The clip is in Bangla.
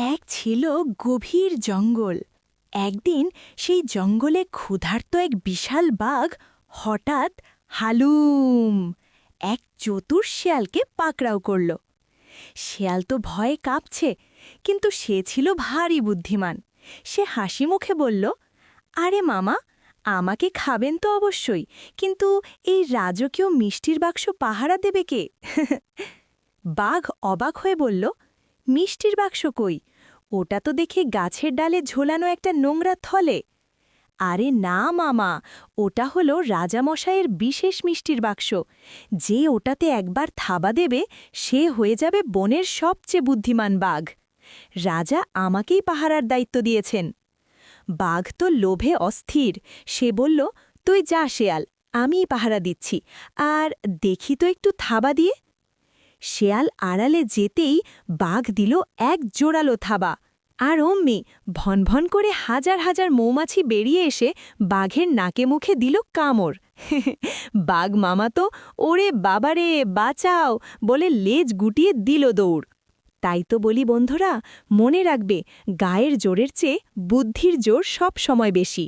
এক ছিল গভীর জঙ্গল। একদিন সেই জঙ্গলে ক্ষুধার্ত এক বিশাল বাঘ হঠাৎ হালুম এক চতুর শেয়ালকে পাকড়াও করল। শেয়াল তো ভয়ে কাঁপছে, কিন্তু সে ছিল ভারী বুদ্ধিমান। সে হাসি মুখে বলল, আরে মামা, আমাকে খাবেন তো অবশ্যই, কিন্তু এই রাজকীয় মিষ্টির বাক্স পাহারা দেবে কে? বাঘ অবাক হয়ে বলল, মিষ্টির বাক্স কই? ওটা তো দেখে গাছের ডালে ঝোলানো একটা নোংরা থলে। আরে না মামা, ওটা হলো রাজামশাইয়ের বিশেষ মিষ্টির বাক্স। যে ওটাতে একবার থাবা দেবে, সে হয়ে যাবে বনের সবচেয়ে বুদ্ধিমান বাঘ। রাজা আমাকেই পাহারার দায়িত্ব দিয়েছেন। বাঘ তো লোভে অস্থির। সে বলল, তুই যা শেয়াল, আমিই পাহারা দিচ্ছি, আর দেখি তো একটু থাবা দিয়ে। শেয়াল আড়ালে যেতেই বাঘ দিল এক জোরালো থাবা, আর অমনি ভনভন করে হাজার হাজার মৌমাছি বেরিয়ে এসে বাঘের নাকে মুখে দিল কামড়। বাঘ মামা তো ওরে বাবারে বাঁচাও বলে লেজ গুটিয়ে দিল দৌড়। তাই তো বলি বন্ধুরা, মনে রাখবে, গায়ের জোরের চেয়ে বুদ্ধির জোর সব সময় বেশি।